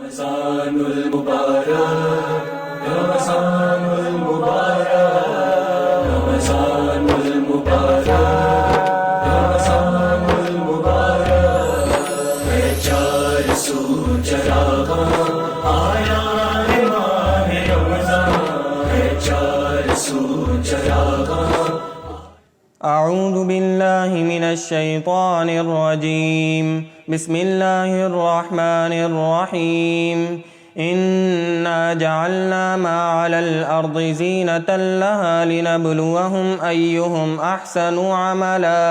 रमज़ानुल मुबारक, रमज़ानुल मुबारक, रमज़ानुल मुबारक, रमज़ानुल मुबारक। है चार सू चरागा आया है माह रमज़ान, है चार सू चरागा। अऊज़ु बिल्लाहि मिनश शैतानिर रजीम। बिस्मिल्लाहिर रहमानिर रहीम। इन्ना जअलना मा अलल अर्दि ज़ीनतल लहा लिनब्लुवहुम अय्युहुम अहसनु अमला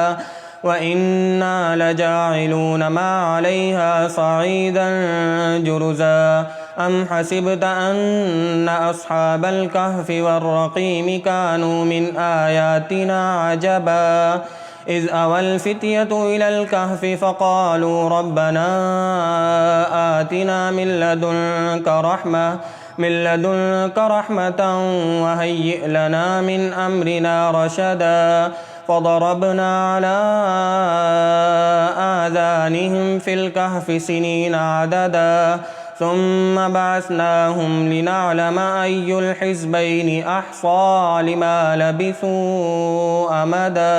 व इन्ना लजाइलून मा अलैहा सईदन जुरुज़ा। अम हसिबत अन्न अस्हाबल कहफ़ि वर्रक़ीम कानू मिन आयातिना अजबा इज़ अवल फ़ित्यतु इलल कहफ़ि फ़क़ालू रब्बना आतिना मिन लदुन्क रहमतन वहय्यि लना मिन अम्रिना रशदा। फ़दरबना अला आज़ानिहिम फ़िल कहफ़ि सिनीना अददा सुम्मा बअसनाहुम लिनअलम अय्युल हिज़्बैनि अहसा लिमा लबिसू अमदा।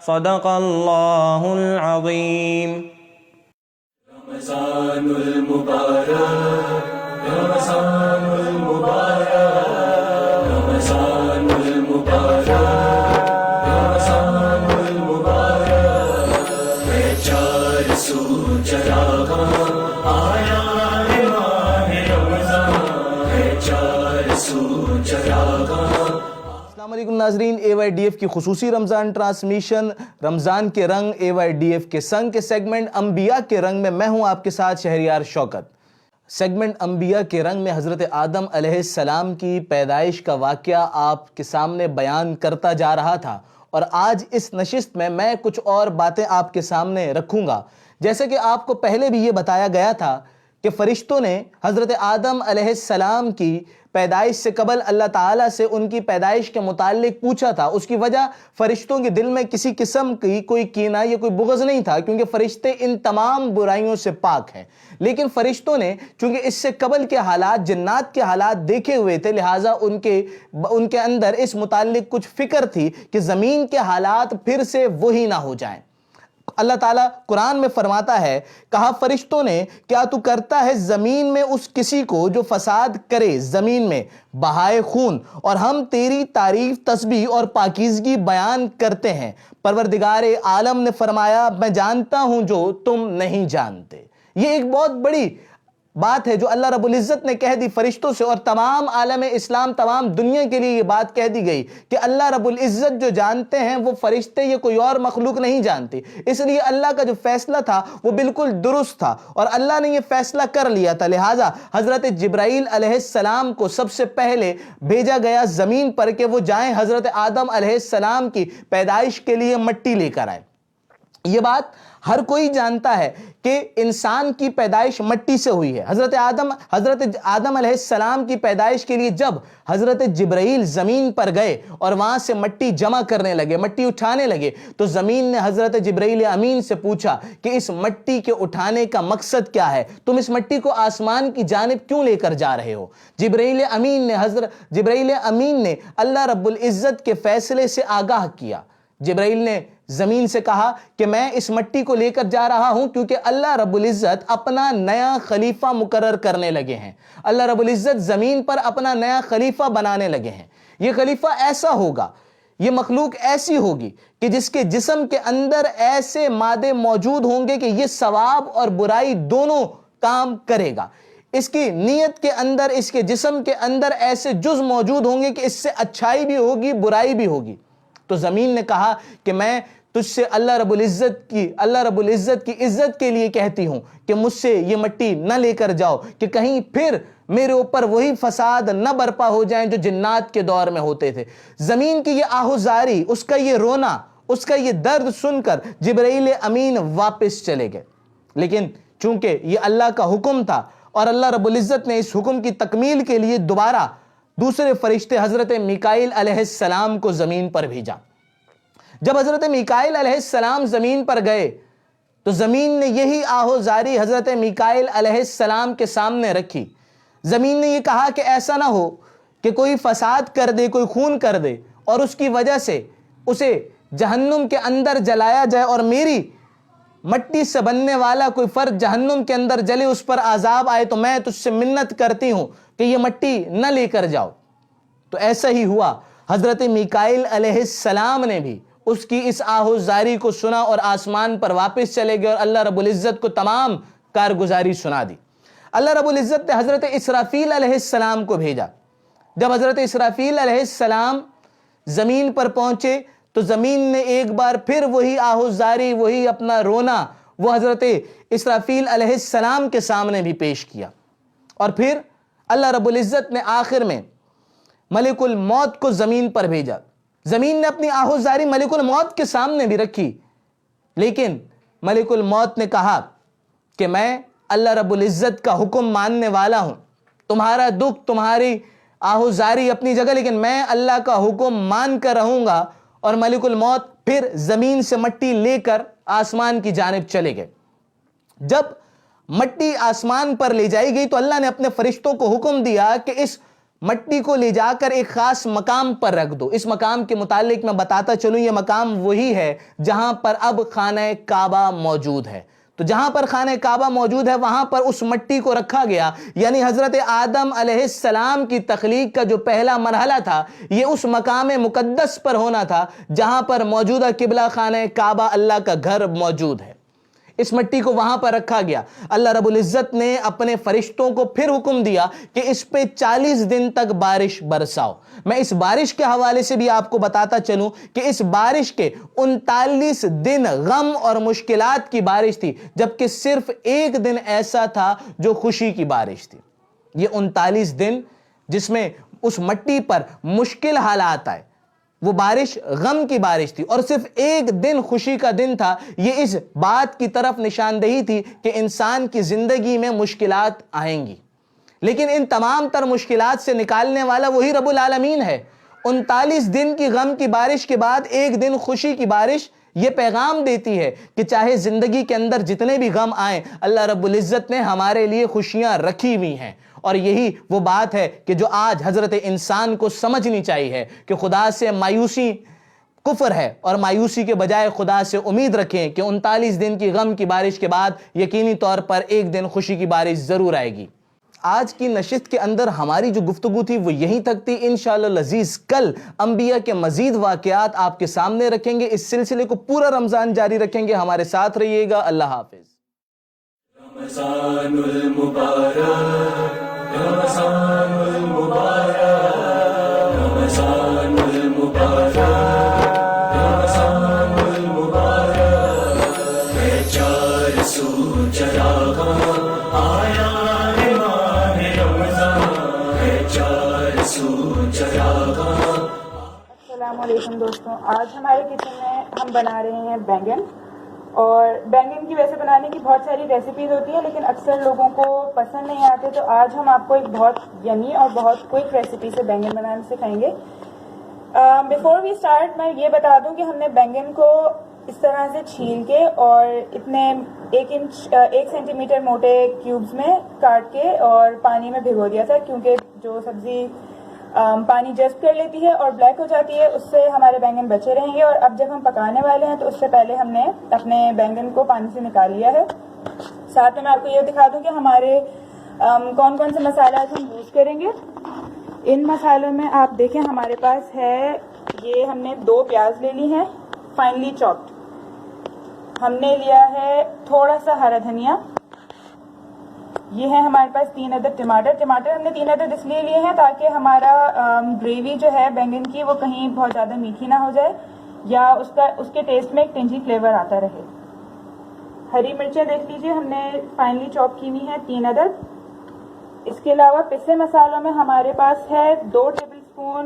सदक़ल्लाहुल अज़ीम। रमज़ानुल मुबारक, रमज़ानुल मुबारक, रमज़ानुल मुबारक, रमज़ानुल मुबारक। है चार सू चरागा आया है माह रमज़ान, है चार सू चरागा। अस्सलामुअलैकुम नाज़रीन, AYDF की खुसूसी रमज़ान ट्रांसमिशन रमज़ान के रंग AYDF के संग के सेगमेंट अंबिया के रंग में मैं हूं आपके साथ शहरियार शौकत। सेगमेंट अंबिया के रंग में हज़रत आदम अलैहिस्सलाम की पैदाइश का वाक़या आपके सामने बयान करता जा रहा था और आज इस नशिस्त में मैं कुछ और बातें आपके सामने रखूँगा। जैसे कि आपको पहले भी ये बताया गया था कि फ़रिश्तों ने हज़रत आदम अलैहिस्सलाम की पैदाइश से कबल अल्लाह ताला से उनकी पैदाइश के मुताल्लिक पूछा था। उसकी वजह फ़रिश्तों के दिल में किसी किस्म की कोई कीना या कोई बुग़्ज़ नहीं था, क्योंकि फ़रिश्ते इन तमाम बुराइयों से पाक हैं। लेकिन फ़रिश्तों ने चूँकि इससे कबल के हालात, जन्नात के हालात देखे हुए थे, लिहाजा उनके अंदर इस मुताल्लिक कुछ फ़िक्र थी कि ज़मीन के हालात फिर से वही ना हो जाएं। अल्लाह ताला कुरान में फरमाता है, कहा फरिश्तों ने, क्या तू करता है ज़मीन में उस किसी को जो फसाद करे, ज़मीन में बहाए खून, और हम तेरी तारीफ, तस्बीह और पाकीज़गी बयान करते हैं। परवरदिगार आलम ने फरमाया, मैं जानता हूं जो तुम नहीं जानते। ये एक बहुत बड़ी बात है जो अल्लाह रब्बुल इज़्ज़त ने कह दी फरिश्तों से, और तमाम आलम इस्लाम, तमाम दुनिया के लिए ये बात कह दी गई कि अल्लाह रब्बुल इज़्ज़त जो जानते हैं वो फरिश्ते या कोई और मखलूक नहीं जानती। इसलिए अल्लाह का जो फैसला था वो बिल्कुल दुरुस्त था और अल्लाह ने ये फैसला कर लिया था। लिहाजा हज़रत जिब्राईल अलैहिस्सलाम को सबसे पहले भेजा गया ज़मीन पर कि वो जाएं हज़रत आदम अलैहिस्सलाम की पैदाइश के लिए मट्टी लेकर आए। ये बात हर कोई जानता है कि इंसान की पैदाइश मट्टी से हुई है। हज़रत आदम अलैहिस्सलाम की पैदाइश के लिए जब हज़रत जिब्राईल ज़मीन पर गए और वहाँ से मट्टी जमा करने लगे, मट्टी उठाने लगे, तो ज़मीन ने हज़रत जिब्राईल अमीन से पूछा कि इस मट्टी के उठाने का मकसद क्या है, तुम इस मट्टी को आसमान की जानिब क्यों लेकर जा रहे हो। जिब्राईल अमीन ने अल्लाह रब्बुल इज़्ज़त के फैसले से आगाह किया। जिब्राईल ने ज़मीन से कहा कि मैं इस मट्टी को लेकर जा रहा हूं क्योंकि अल्लाह रब्बुल इज़्ज़त अपना नया खलीफा मुकर्रर करने लगे हैं। अल्लाह रब्बुल इज़्ज़त ज़मीन पर अपना नया खलीफा बनाने लगे हैं। ये खलीफा ऐसा होगा, ये मखलूक ऐसी होगी कि जिसके जिस्म के अंदर ऐसे मादे मौजूद होंगे कि ये सवाब और बुराई दोनों काम करेगा। इसकी नीयत के अंदर, इसके जिस्म के अंदर ऐसे जुज़ मौजूद होंगे कि इससे अच्छाई भी होगी, बुराई भी होगी। तो ज़मीन ने कहा कि मैं तुझसे अल्लाह रब्बुल इज़्ज़त की इज़्ज़त के लिए कहती हूँ कि मुझसे ये मट्टी न लेकर जाओ कि कहीं फिर मेरे ऊपर वही फसाद न बर्पा हो जाएं जो जिन्नात के दौर में होते थे। ज़मीन की ये आहुजारी, उसका ये रोना, उसका ये दर्द सुनकर जिब्राईल अमीन वापस चले गए। लेकिन चूंकि ये अल्लाह का हुक्म था और अल्लाह रब्बुल इज़्ज़त ने इस हुक्म की तकमील के लिए दोबारा दूसरे फरिश्ते हज़रत मीकाईल अलैहिस्सलाम को ज़मीन पर भेजा। जब हज़रत मीकाईल अलैहिस्सलाम ज़मीन पर गए तो ज़मीन ने यही आहोजारी हज़रत मीकाईल अलैहिस्सलाम के सामने रखी। ज़मीन ने यह कहा कि ऐसा ना हो कि कोई फसाद कर दे, कोई खून कर दे और उसकी वजह से उसे जहन्नुम के अंदर जलाया जाए और मेरी मट्टी से बनने वाला कोई फर्द जहन्नुम के अंदर जले, उस पर आज़ाब आए। तो मैं तुझसे मिन्नत करती हूँ कि ये मट्टी न लेकर जाओ। तो ऐसा ही हुआ। हज़रत मीकाईल अलैहिस्सलाम ने भी उसकी इस आहोजारी को सुना और आसमान पर वापस चले गए और अल्लाह रब्बुल इज़्ज़त को तमाम कारगुजारी सुना दी। अल्लाह रब्बुल इज़्ज़त ने हज़रत इसराफील अलैहिस्सलाम को भेजा। जब हज़रत इसराफील अलैहिस्सलाम ज़मीन पर पहुंचे तो ज़मीन ने एक बार फिर वही आहोजारी, वही अपना रोना वो हज़रत इसराफील अलैहिस्सलाम के सामने भी पेश किया। और फिर अल्लाह रब्बुल इज़्ज़त ने आखिर में मलिकुल मौत को ज़मीन पर भेजा। ज़मीन ने अपनी आहोजारी मलिकुल मौत के सामने भी रखी, लेकिन मलिकुल मौत ने कहा कि मैं अल्लाह रब्बुल इज़्ज़त का हुक्म मानने वाला हूँ। तुम्हारा दुख, तुम्हारी आहोजारी अपनी जगह, लेकिन मैं अल्लाह का हुक्म मान कर रहूँगा। और मलिकुल मौत फिर ज़मीन से मट्टी लेकर आसमान की जानिब चले गए। जब मट्टी आसमान पर ले जाई गई तो अल्लाह ने अपने फरिश्तों को हुक्म दिया कि इस मट्टी को ले जाकर एक खास मकाम पर रख दो। इस मकाम के मुतालिक मैं बताता चलूं, यह मकाम वही है जहां पर अब खाना काबा मौजूद है। तो जहां पर खाना काबा मौजूद है वहां पर उस मट्टी को रखा गया। यानी हजरत आदम अलैहिस्सलाम की तख्लीक का जो पहला मरहला था यह उस मकाम मुकद्दस पर होना था जहां पर मौजूदा किबला खाना काबा अल्लाह का घर मौजूद है। इस मट्टी को वहां पर रखा गया। अल्लाह रब्बुल इज़्ज़त ने अपने फरिश्तों को फिर हुक्म दिया कि इस पे 40 दिन तक बारिश बरसाओ। मैं इस बारिश के हवाले से भी आपको बताता चलूं कि इस बारिश के 39 दिन गम और मुश्किलात की बारिश थी, जबकि सिर्फ एक दिन ऐसा था जो खुशी की बारिश थी। ये 39 दिन जिसमें उस मट्टी पर मुश्किल हालात आए, वो बारिश गम की बारिश थी और सिर्फ एक दिन खुशी का दिन था। ये इस बात की तरफ निशानदेही थी कि इंसान की जिंदगी में मुश्किलात आएंगी, लेकिन इन तमाम तर मुश्किलात से निकालने वाला वही रब्बुल आलमीन है। 39 दिन की गम की बारिश के बाद एक दिन खुशी की बारिश ये पैगाम देती है कि चाहे जिंदगी के अंदर जितने भी गम आए, अल्लाह रब्बुल इज़्ज़त ने हमारे लिए खुशियां रखी हुई हैं। और यही वो बात है कि जो आज हजरत इंसान को समझनी चाहिए कि खुदा से मायूसी कुफ्र है और मायूसी के बजाय खुदा से उम्मीद रखें कि 39 दिन की गम की बारिश के बाद यकीनी तौर पर एक दिन खुशी की बारिश ज़रूर आएगी। आज की नशिस्त के अंदर हमारी जो गुफ्तगू थी वो यहीं तक थी। इंशाअल्लाह अज़ीज़ कल अंबिया के मज़ीद वाक़यात आपके सामने रखेंगे। इस सिलसिले को पूरा रमज़ान जारी रखेंगे। हमारे साथ रहिएगा। अल्लाह हाफ़िज़। रमज़ानुल मुबारक, रमज़ानुल मुबारक, रमज़ानुल मुबारक, रमज़ानुल मुबारक। है चार सू चरागा आया है माह रमज़ान, है चार सू चरागा। अस्सलाम वालेकुम दोस्तों, आज हमारे किचन में हम बना रहे हैं बैंगन। और बैंगन की वैसे बनाने की बहुत सारी रेसिपीज होती है, लेकिन अक्सर लोगों को पसंद नहीं आते। तो आज हम आपको एक बहुत यमी और बहुत क्विक रेसिपी से बैंगन बनाना सिखाएंगे। बिफोर वी स्टार्ट मैं ये बता दूं कि हमने बैंगन को इस तरह से छील के और इतने 1 सेंटीमीटर मोटे क्यूब्स में काट के और पानी में भिगो दिया था, क्योंकि जो सब्जी पानी जज़्ब कर लेती है और ब्लैक हो जाती है, उससे हमारे बैंगन बचे रहेंगे। और अब जब हम पकाने वाले हैं तो उससे पहले हमने अपने बैंगन को पानी से निकाल लिया है। साथ में मैं आपको ये दिखा दूं कि हमारे कौन कौन से मसाला हम यूज़ करेंगे। इन मसालों में आप देखें हमारे पास है, ये हमने 2 प्याज ले ली है फाइनली चॉप्ड। हमने लिया है थोड़ा सा हरा धनिया। ये है हमारे पास 3 अदद टमाटर। टमाटर हमने 3 अदद इसलिए लिए हैं ताकि हमारा ग्रेवी जो है बैंगन की वो कहीं बहुत ज़्यादा मीठी ना हो जाए या उसके टेस्ट में एक टेंजी फ्लेवर आता रहे। हरी मिर्चें देख लीजिए, हमने फाइनली चॉप की हुई हैं 3 अदद। इसके अलावा पिसे मसालों में हमारे पास है 2 टेबलस्पून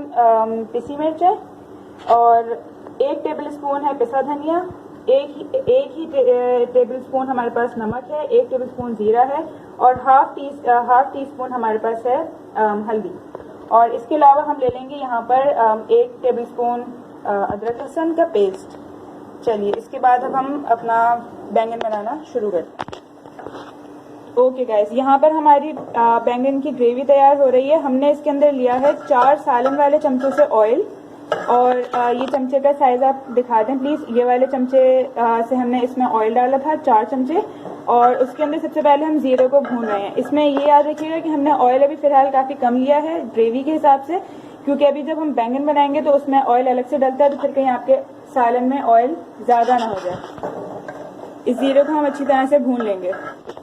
पिसी मिर्चें और 1 टेबलस्पून है पिसा धनिया, एक ही टेबलस्पून हमारे पास नमक है, 1 टेबलस्पून जीरा है और हाफ टी स्पून हमारे पास है हल्दी। और इसके अलावा हम ले लेंगे यहाँ पर 1 टेबलस्पून अदरक लहसुन का पेस्ट। चलिए इसके बाद अब हम अपना बैंगन बनाना शुरू करते हैं। ओके गाइस, यहाँ पर हमारी बैंगन की ग्रेवी तैयार हो रही है। हमने इसके अंदर लिया है 4 सालन वाले चमचों से ऑयल, और ये चमचे का साइज आप दिखा दें प्लीज। ये वाले चमचे से हमने इसमें ऑयल डाला था 4 चमचे, और उसके अंदर सबसे पहले हम जीरे को भून रहे हैं। इसमें ये याद रखिएगा कि हमने ऑयल अभी फिलहाल काफी कम लिया है ग्रेवी के हिसाब से, क्योंकि अभी जब हम बैंगन बनाएंगे तो उसमें ऑयल अलग से डलता है, तो फिर कहीं आपके सालन में ऑयल ज्यादा ना हो जाए। इस जीरे को हम अच्छी तरह से भून लेंगे।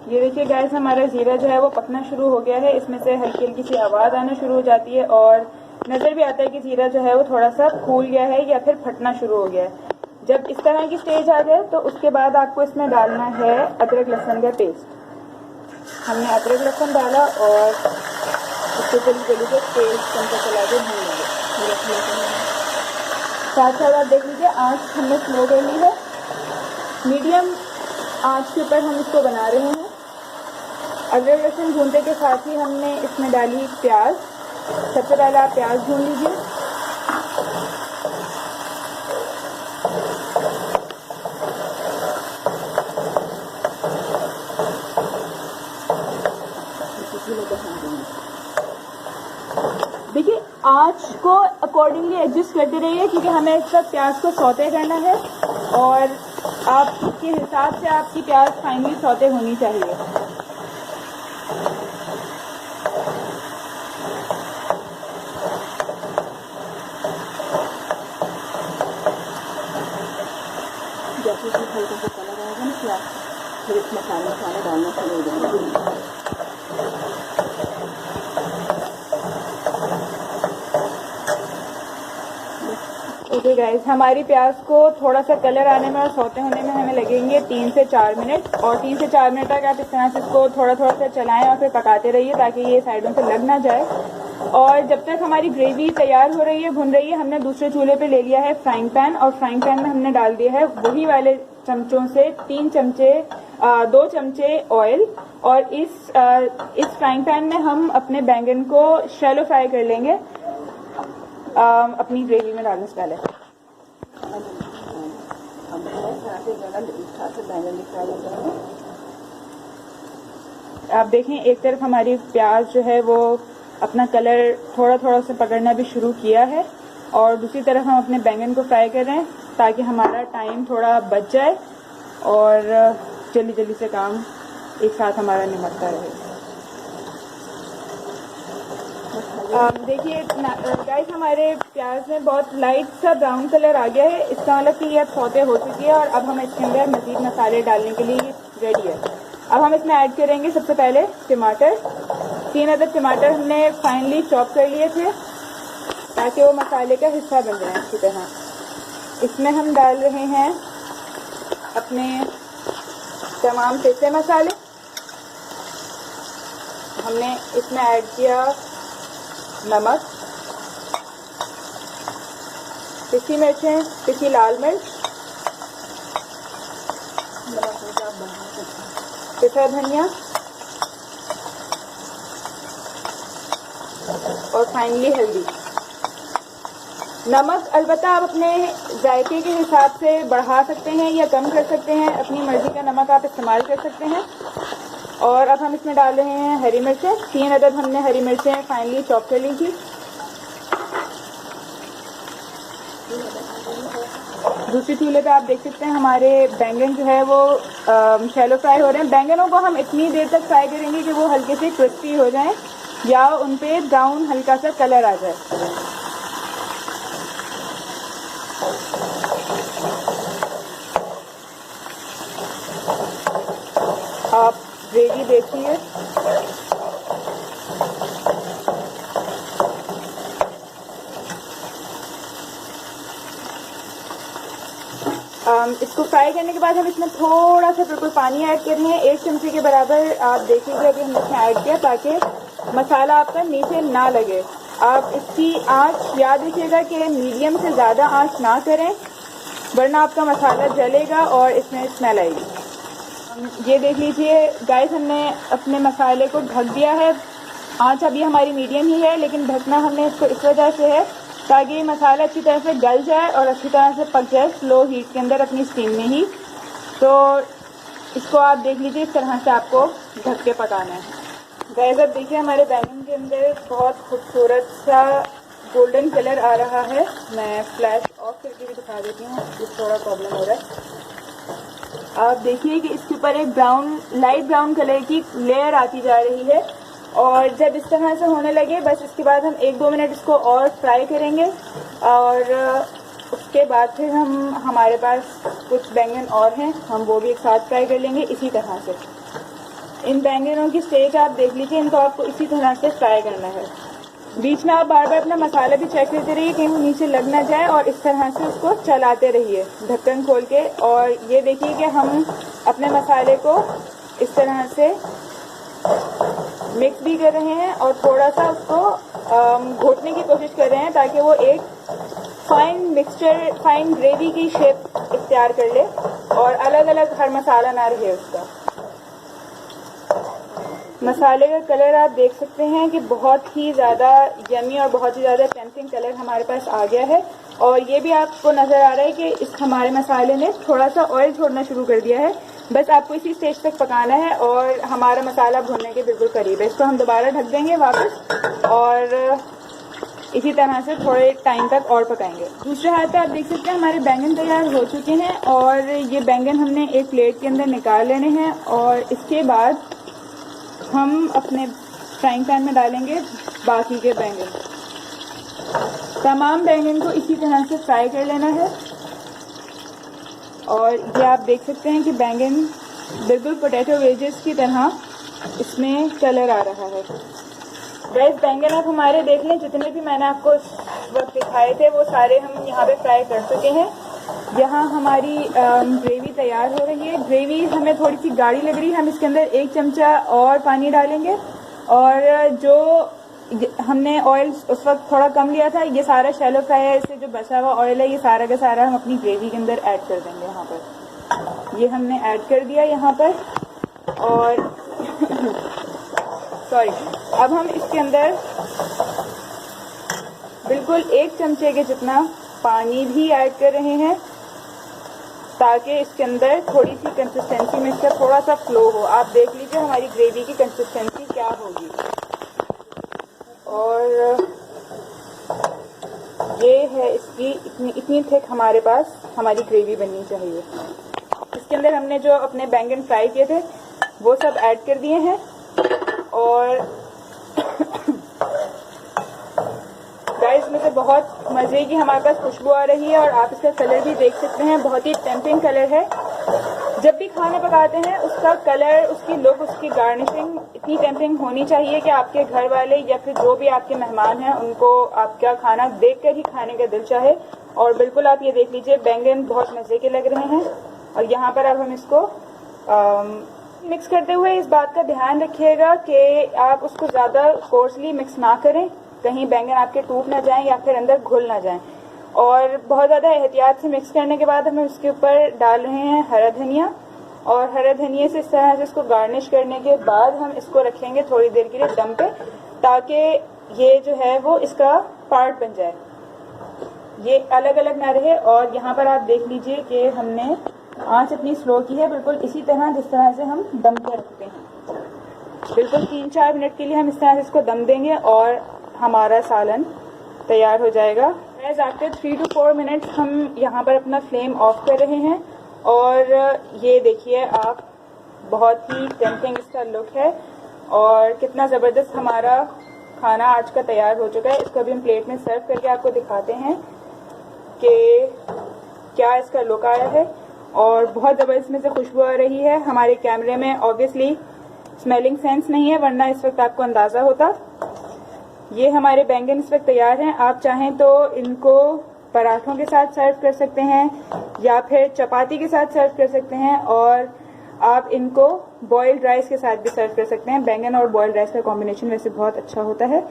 ये देखिए गैस, हमारा जीरा जो है वो पकना शुरू हो गया है। इसमें से हल्की हल्की सी आवाज आना शुरू हो जाती है, और नजर भी आता है कि जीरा जो है वो थोड़ा सा फूल गया है या फिर फटना शुरू हो गया है। जब इस तरह की स्टेज आ जाए तो उसके बाद आपको इसमें डालना है अदरक लहसुन का पेस्ट। हमने अदरक लहसुन डाला और उसको जल्दी से तेल चमचा चला के भून लेंगे। साथ साथ आप देख लीजिए, आँच हमने स्लो कर ली है, मीडियम आँच के ऊपर हम इसको बना रहे हैं। अदरक लहसुन भूनते के साथ ही हमने इसमें डाली प्याज। सबसे पहले आप प्याज भून लीजिए। देखिए, आँच को अकॉर्डिंगली एडजस्ट करते रहिए, क्योंकि हमें इस वक्त प्याज को सौते करना है, और आपके हिसाब से आपकी प्याज फाइनली सौते होनी चाहिए। जैसे कि हल्का सा कलर आएगा ना प्याज, फिर इसमें मसाले डालना शुरू हो जाएगा। ओके गाइस, हमारी प्याज को थोड़ा सा कलर आने में और सौते होने में हमें लगेंगे 3 से 4 मिनट, और 3 से 4 मिनट तक आप इस तरह से इसको थोड़ा थोड़ा सा चलाएं और फिर पकाते रहिए ताकि ये साइडों से लग ना जाए। और जब तक हमारी ग्रेवी तैयार हो रही है, भुन रही है, हमने दूसरे चूल्हे पे ले लिया है फ्राइंग पैन, और फ्राइंग पैन में हमने डाल दिया है वही वाले चमचों से 2 चमचे ऑयल, और इस फ्राइंग पैन में हम अपने बैंगन को शैलो फ्राई कर लेंगे अपनी ग्रेवी में डालने से पहले। आप देखें, एक तरफ हमारी प्याज जो है वो अपना कलर थोड़ा थोड़ा से पकड़ना भी शुरू किया है, और दूसरी तरफ हम अपने बैंगन को फ्राई कर रहे हैं ताकि हमारा टाइम थोड़ा बच जाए और जल्दी जल्दी से काम एक साथ हमारा निमटता रहे। देखिए गाइस, हमारे प्याज में बहुत लाइट सा ब्राउन कलर आ गया है। इसका मतलब कि ये अब सौते हो चुकी है, और अब हम इसके अंदर मजीद मसाले डालने के लिए रेडी है। अब हम इसमें ऐड करेंगे सबसे पहले टमाटर। 3 अदद टमाटर हमने फाइनली चॉप कर लिए थे ताकि वो मसाले का हिस्सा बन जाए अच्छी तरह। इसमें हम डाल रहे हैं अपने तमाम पिसे मसाले। हमने इसमें ऐड किया नमक, पिसी मिर्चें, पिसी लाल मिर्च, पिसा धनिया, और फाइनली हल्दी। नमक अलबत्ता आप अपने जायके के हिसाब से बढ़ा सकते हैं या कम कर सकते हैं, अपनी मर्जी का नमक आप इस्तेमाल कर सकते हैं। और अब हम इसमें डाल रहे हैं हरी मिर्चें। 3 अदद हमने हरी मिर्चें फाइनली चॉप कर ली थी। दूसरी चूल्हे पे आप देख सकते हैं हमारे बैंगन जो है वो शैलो फ्राई हो रहे हैं। बैंगनों को हम इतनी देर तक फ्राई करेंगे कि वो हल्के से क्रिस्पी हो जाएं या उन पे ब्राउन हल्का सा कलर आ जाए। आप ग्रेवी देखिए, इसको फ्राई करने के बाद हम इसमें थोड़ा सा बिल्कुल पानी ऐड कर रहे हैं, 1 चमचे के बराबर। आप देखिए अभी हमने इसमें ऐड किया ताकि मसाला आपका नीचे ना लगे। आप इसकी आंच याद रखिएगा कि मीडियम से ज़्यादा आंच ना करें, वरना आपका मसाला जलेगा और इसमें स्मेल आएगी। ये देख लीजिए गाइस, हमने अपने मसाले को ढक दिया है। आंच अभी हमारी मीडियम ही है, लेकिन ढकना हमने इसको इस वजह से है ताकि मसाला अच्छी तरह से गल जाए और अच्छी तरह से पक जाए स्लो हीट के अंदर अपनी स्टीम में ही। तो इसको आप देख लीजिए, इस तरह से आपको ढक के पकाना है। गाइस अब देखिए हमारे बैंगन के अंदर बहुत खूबसूरत सा गोल्डन कलर आ रहा है। मैं फ्लैश ऑफ करके भी दिखा देती हूँ, कुछ थोड़ा प्रॉब्लम हो रहा है। आप देखिए कि इसके ऊपर एक लाइट ब्राउन कलर की लेयर आती जा रही है और जब इस तरह से होने लगे बस इसके बाद हम 1-2 मिनट इसको और फ्राई करेंगे और उसके बाद फिर हमारे पास कुछ बैंगन और हैं, हम वो भी एक साथ फ्राई कर लेंगे इसी तरह से। इन बैंगनों की स्टेज आप देख लीजिए, इनको आपको इसी तरह से फ्राई करना है। बीच में आप बार बार अपना मसाला भी चेक करते रहिए कहीं वो नीचे लग ना जाए और इस तरह से उसको चलाते रहिए ढक्कन खोल के। और ये देखिए कि हम अपने मसाले को इस तरह से मिक्स भी कर रहे हैं और थोड़ा सा उसको घोटने की कोशिश कर रहे हैं ताकि वो एक फाइन ग्रेवी की शेप इख्तियार कर ले और अलग अलग हर मसाला ना रहे उसका। मसाले का कलर आप देख सकते हैं कि बहुत ही ज़्यादा यमी और बहुत ही ज़्यादा टेम्पटिंग कलर हमारे पास आ गया है और ये भी आपको नज़र आ रहा है कि इस हमारे मसाले ने थोड़ा सा ऑयल छोड़ना शुरू कर दिया है। बस आपको इसी स्टेज तक पकाना है और हमारा मसाला भुनने के बिल्कुल करीब है। इसको हम दोबारा ढक देंगे वापस और इसी तरह से थोड़े टाइम तक और पकाएंगे। दूसरे हाथ पे आप देख सकते हैं हमारे बैंगन तैयार हो चुके हैं और ये बैंगन हमने एक प्लेट के अंदर निकाल लेने हैं और इसके बाद हम अपने फ्राइंग पैन में डालेंगे बाकी के बैंगन। तमाम बैंगन को इसी तरह से फ्राई कर लेना है और ये आप देख सकते हैं कि बैंगन बिल्कुल पोटैटो वेजेस की तरह इसमें कलर आ रहा है। गाइस बैंगन आप हमारे देख लें, जितने भी मैंने आपको इस वक्त दिखाए थे वो सारे हम यहाँ पे फ्राई कर चुके हैं। यहाँ हमारी ग्रेवी तैयार हो रही है। ग्रेवी हमें थोड़ी सी गाढ़ी लग रही है, हम इसके अंदर 1 चमचा और पानी डालेंगे और जो हमने ऑयल उस वक्त थोड़ा कम लिया था, ये सारा शैलो फ्राई है, इससे जो बचा हुआ ऑयल है ये सारा का सारा हम अपनी ग्रेवी के अंदर ऐड कर देंगे। यहाँ पर ये हमने ऐड कर दिया यहाँ पर और सॉरी, अब हम इसके अंदर बिल्कुल 1 चमचे के जितना पानी भी ऐड कर रहे हैं ताकि इसके अंदर थोड़ी सी कंसिस्टेंसी में इसका थोड़ा सा फ्लो हो। आप देख लीजिए हमारी ग्रेवी की कंसिस्टेंसी क्या होगी और ये है इसकी इतनी थिक हमारे पास हमारी ग्रेवी बननी चाहिए। इसके अंदर हमने जो अपने बैंगन फ्राई किए थे वो सब ऐड कर दिए हैं और गाइस में से बहुत मज़े की हमारे पास खुशबू आ रही है और आप इसका कलर भी देख सकते हैं, बहुत ही टेम्पटिंग कलर है। जब भी खाना पकाते हैं उसका कलर, उसकी लुक, उसकी गार्निशिंग इतनी टेम्पटिंग होनी चाहिए कि आपके घर वाले या फिर जो भी आपके मेहमान हैं उनको आपका खाना देखकर ही खाने का दिल चाहे। और बिल्कुल आप ये देख लीजिए बैंगन बहुत मज़े के लग रहे हैं और यहाँ पर अब हम इसको मिक्स करते हुए इस बात का ध्यान रखिएगा कि आप उसको ज़्यादा कोर्सली मिक्स ना करें, कहीं बैंगन आपके टूट ना जाएं या फिर अंदर घुल ना जाएं। और बहुत ज़्यादा एहतियात से मिक्स करने के बाद हम उसके ऊपर डाल रहे हैं हरा धनिया और हरा धनिया से इस तरह से इसको गार्निश करने के बाद हम इसको रखेंगे थोड़ी देर के लिए दम पे ताकि ये जो है वो इसका पार्ट बन जाए, ये अलग अलग ना रहे। और यहाँ पर आप देख लीजिए कि हमने आंच अपनी स्लो की है, बिल्कुल इसी तरह जिस तरह से हम दम पे रखते हैं। बिल्कुल 3-4 मिनट के लिए हम इस तरह से इसको दम देंगे और हमारा सालन तैयार हो जाएगा। एज आफ्टर 3 to 4 मिनट्स हम यहाँ पर अपना फ्लेम ऑफ कर रहे हैं और ये देखिए आप, बहुत ही टेम्पटिंग इसका लुक है और कितना ज़बरदस्त हमारा खाना आज का तैयार हो चुका है। इसको अभी हम प्लेट में सर्व करके आपको दिखाते हैं कि क्या इसका लुक आया है और बहुत ज़बरदस्त में से खुशबू आ रही है। हमारे कैमरे में ऑब्वियसली स्मेलिंग सेंस नहीं है वरना इस वक्त आपको अंदाज़ा होता। ये हमारे बैंगन इस वक्त तैयार हैं। आप चाहें तो इनको पराठों के साथ सर्व कर सकते हैं या फिर चपाती के साथ सर्व कर सकते हैं और आप इनको बॉइल्ड राइस के साथ भी सर्व कर सकते हैं। बैंगन और बॉइल्ड राइस का कॉम्बिनेशन वैसे बहुत अच्छा होता है।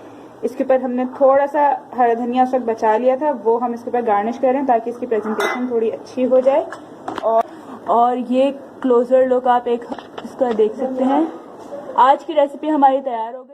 इसके ऊपर हमने थोड़ा सा हरा धनिया उस वक्त बचा लिया था, वो हम इसके ऊपर गार्निश कर रहे हैं ताकि इसकी प्रेजेंटेशन थोड़ी अच्छी हो जाए। और ये क्लोजर लुक आप एक इसका देख सकते हैं। आज की रेसिपी हमारी तैयार हो गई है।